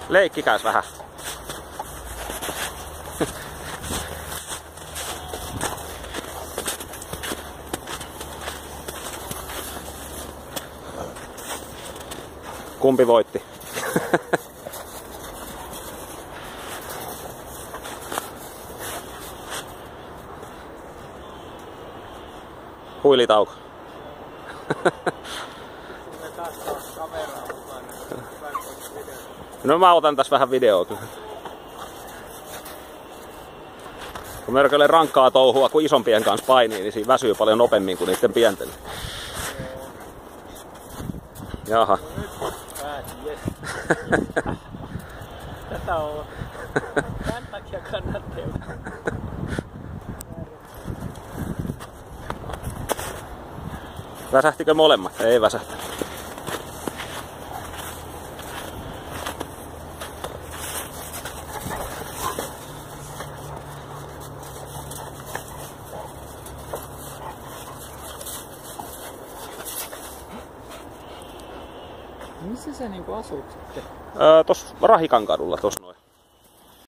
Leikkikäs vähän. Kumpi voitti? Huilitauko. No mä otan tässä vähän videoa kyllä. Kun mörkölle rankkaa touhua, kun isompien kanssa painii, niin siinä väsyy paljon nopeammin kuin niiden pienten. Jaha. Tätä on. Tän takia kannattaa. Väsähtikö molemmat? Ei väsähtänyt. Missä sä niinku asut sitten? Tossa Rahikan kadulla, tossa noin.